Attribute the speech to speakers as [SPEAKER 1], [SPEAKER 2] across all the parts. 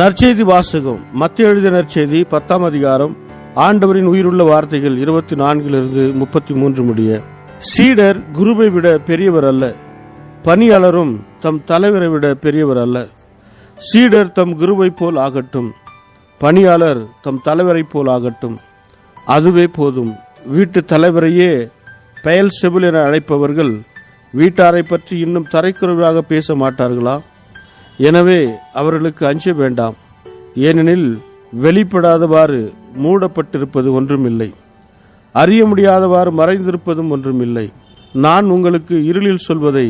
[SPEAKER 1] நற்செய்தி வாசகம். மத்தேயு எழுதிய நற்செய்தி 10ஆம் அதிகாரம். ஆண்டவரின் உயிருள்ள வார்த்தைகள் 24 33 முடிய. சீடர் குருவை விட பெரியவர் அல்ல, பணியாளரும் தம் தலைவரை விட பெரியவர் அல்ல. சீடர் தம் குருவை போல் ஆகட்டும், பணியாளர் தம் தலைவரை போல் ஆகட்டும். அதுவே போதும். வீட்டு தலைவரையே பெயல் செபுல் என அழைப்பவர்கள் வீட்டாரை பற்றி இன்னும் தரைக்குறைவாக பேச மாட்டார்களா? எனவே அவர்களுக்கு அஞ்ச வேண்டாம். ஏனெனில் வெளிப்படாதவாறு மூடப்பட்டிருப்பது ஒன்றுமில்லை, அறிய முடியாதவாறு மறைந்திருப்பதும் ஒன்றுமில்லை. நான் உங்களுக்கு இருளில் சொல்வதை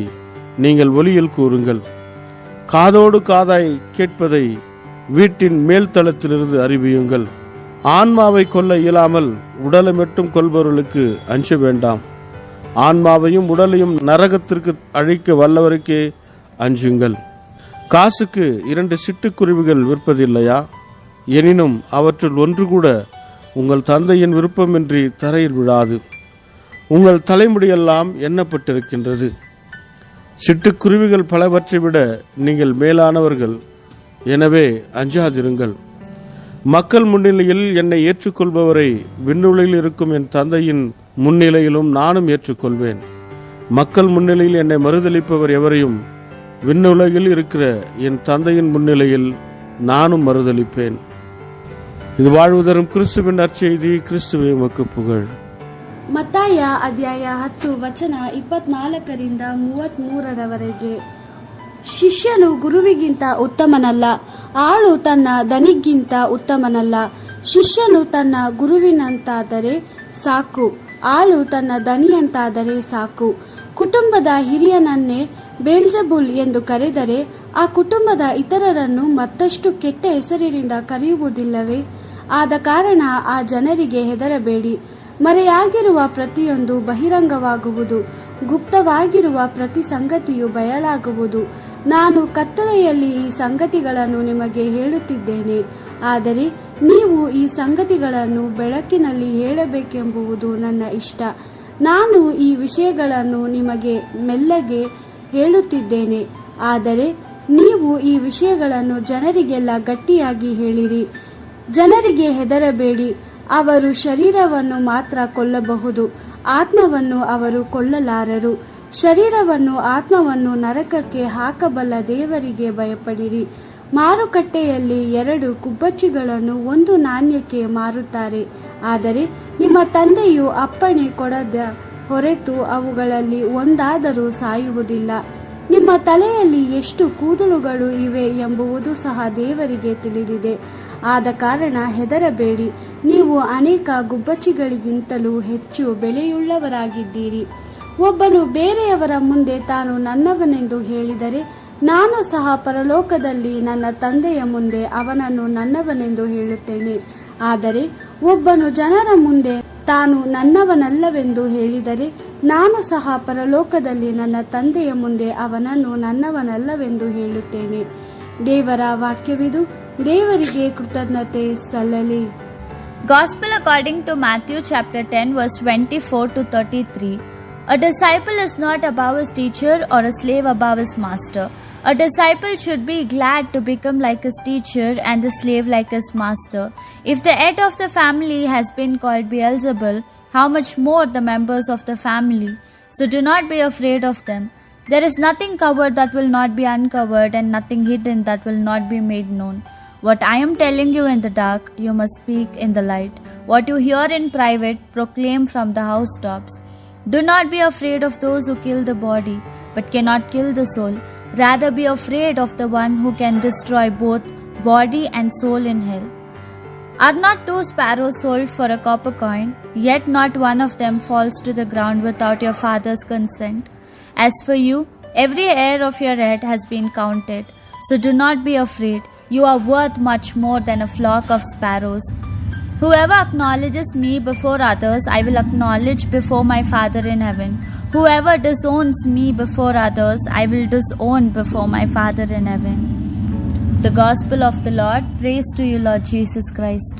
[SPEAKER 1] நீங்கள் ஒளியில் கூறுங்கள், காதோடு காதாய் கேட்பதை வீட்டின் மேல்தளத்திலிருந்து அறிவியுங்கள். ஆன்மாவை கொல்ல இயலாமல் உடலை மட்டும் கொள்பவர்களுக்கு அஞ்ச வேண்டாம். ஆன்மாவையும் உடலையும் நரகத்திற்கு அழிக்க வல்லவருக்கே அஞ்சுங்கள். காசுக்கு 2 சிட்டுக்குருவிகள் விற்பதில்லையா? எனினும் அவற்றுள் ஒன்று கூட உங்கள் தந்தையின் விருப்பமின்றி தரையில் விழாது. உங்கள் தலைமுடியெல்லாம் எண்ணப்பட்டிருக்கின்றது. சிட்டுக்குருவிகள் பலவற்றை விட நீங்கள் மேலானவர்கள். எனவே அஞ்சாதிருங்கள். மக்கள் முன்னிலையில் என்னை ஏற்றுக்கொள்பவரை விண்ணுலகில் இருக்கும் என் தந்தையின் முன்னிலையிலும் நானும் ஏற்றுக்கொள்வேன். மக்கள் முன்னிலையில் என்னை மறுதலிப்பவர் எவரையும் விண்ணுலகில் இருக்கிற என் தந்தையின் முன்னிலையில் நானும் மறுதலிப்பேன். இது வாழ்வு தரும் கிறிஸ்துவின் நற்செய்தி. கிறிஸ்துவே உமக்கு புகழ்.
[SPEAKER 2] ಮತ್ತಾಯ ಅಧ್ಯಾಯ 10 ವಚನ 24 33 ಶಿಷ್ಯನು ಗುರುವಿಗಿಂತ ಉತ್ತಮನಲ್ಲ, ಆಳು ತನ್ನ ದನಿಗಿಂತ ಉತ್ತಮನಲ್ಲ. ಶಿಷ್ಯನು ತನ್ನ ಗುರುವಿನಂತಾದರೆ ಸಾಕು, ಆಳು ತನ್ನ ದನಿಯಂತಾದರೆ ಸಾಕು. ಕುಟುಂಬದ ಹಿರಿಯನನ್ನೇ ಬೇಲ್ಜಬುಲ್ ಎಂದು ಕರೆದರೆ ಆ ಕುಟುಂಬದ ಇತರರನ್ನು ಮತ್ತಷ್ಟು ಕೆಟ್ಟ ಹೆಸರಿನಿಂದ ಕರೆಯುವುದಿಲ್ಲವೇ? ಆದ ಕಾರಣ ಆ ಜನರಿಗೆ ಹೆದರಬೇಡಿ. ಮರೆಯಾಗಿರುವ ಪ್ರತಿಯೊಂದು ಬಹಿರಂಗವಾಗುವುದು, ಗುಪ್ತವಾಗಿರುವ ಪ್ರತಿ ಸಂಗತಿಯು ಬಯಲಾಗುವುದು. ನಾನು ಕತ್ತಲೆಯಲ್ಲಿ ಈ ಸಂಗತಿಗಳನ್ನು ನಿಮಗೆ ಹೇಳುತ್ತಿದ್ದೇನೆ, ಆದರೆ ನೀವು ಈ ಸಂಗತಿಗಳನ್ನು ಬೆಳಕಿನಲ್ಲಿ ಹೇಳಬೇಕೆಂಬುದು ನನ್ನ ಇಷ್ಟ. ನಾನು ಈ ವಿಷಯಗಳನ್ನು ನಿಮಗೆ ಮೆಲ್ಲಗೆ ಹೇಳುತ್ತಿದ್ದೇನೆ, ಆದರೆ ನೀವು ಈ ವಿಷಯಗಳನ್ನು ಜನರಿಗೆಲ್ಲ ಗಟ್ಟಿಯಾಗಿ ಹೇಳಿರಿ. ಜನರಿಗೆ ಹೆದರಬೇಡಿ. ಅವರು ಶರೀರವನ್ನು ಮಾತ್ರ ಕೊಲ್ಲಬಹುದು, ಆತ್ಮವನ್ನು ಅವರು ಕೊಲ್ಲಲಾರರು. ಶರೀರವನ್ನು ಆತ್ಮವನ್ನು ನರಕಕ್ಕೆ ಹಾಕಬಲ್ಲ ದೇವರಿಗೆ ಭಯಪಡಿರಿ. ಮಾರುಕಟ್ಟೆಯಲ್ಲಿ 2 ಗುಬ್ಬಚ್ಚಿಗಳನ್ನು 1 ನಾಣ್ಯಕ್ಕೆ ಮಾರುತ್ತಾರೆ, ಆದರೆ ನಿಮ್ಮ ತಂದೆಯು ಅಪ್ಪಣೆ ಕೊಡದ ಹೊರತು ಅವುಗಳಲ್ಲಿ ಒಂದಾದರೂ ಸಾಯುವುದಿಲ್ಲ. ನಿಮ್ಮ ತಲೆಯಲ್ಲಿ ಎಷ್ಟು ಕೂದಲುಗಳು ಇವೆ ಎಂಬುದು ಸಹ ದೇವರಿಗೆ ತಿಳಿದಿದೆ. ಆದ ಕಾರಣ ಹೆದರಬೇಡಿ, ನೀವು ಅನೇಕ ಗುಬ್ಬಚ್ಚಿಗಳಿಗಿಂತಲೂ ಹೆಚ್ಚು ಬೆಲೆಯುಳ್ಳವರಾಗಿದ್ದೀರಿ. ಒಬ್ಬನು ಬೇರೆಯವರ ಮುಂದೆ ತಾನು ನನ್ನವನೆಂದು ಹೇಳಿದರೆ, ನಾನು ಸಹ ಪರಲೋಕದಲ್ಲಿ ನನ್ನ ತಂದೆಯ ಮುಂದೆ ಅವನನ್ನು ನನ್ನವನೆಂದು ಹೇಳುತ್ತೇನೆ. ಆದರೆ ಒಬ್ಬನು ಜನರ ಮುಂದೆ ತಾನು ನನ್ನವನಲ್ಲವೆಂದು ಹೇಳಿದರೆ, ನಾನು ಸಹ ಪರಲೋಕದಲ್ಲಿ ನನ್ನ ತಂದೆಯ ಮುಂದೆ ಅವನನ್ನು ನನ್ನವನಲ್ಲವೆಂದು ಹೇಳುತ್ತೇನೆ. ದೇವರ ವಾಕ್ಯವಿದು. ದೇವರಿಗೆ ಕೃತಜ್ಞತೆ ಸಲ್ಲಲಿ.
[SPEAKER 3] Gospel according to Matthew chapter 10 verse 24 to 33. A disciple is not above his teacher or a slave above his master. A disciple should be glad to become like his teacher and the slave like his master. If the head of the family has been called Beelzebul, how much more the members of the family? So do not be afraid of them. There is nothing covered that will not be uncovered, and nothing hidden that will not be made known. What I am telling you in the dark, you must speak in the light. What you hear in private, proclaim from the housetops. Do not be afraid of those who kill the body, but cannot kill the soul. Rather be afraid of the one who can destroy both body and soul in hell. Are not 2 sparrows sold for a copper coin? Yet not one of them falls to the ground without your Father's consent. As for you, every hair of your head has been counted. So do not be afraid. You are worth much more than a flock of sparrows. Whoever acknowledges me before others, I will acknowledge before my Father in heaven. Whoever disowns me before others, I will disown before my Father in heaven. The Gospel of the Lord. Praise to you, Lord Jesus Christ.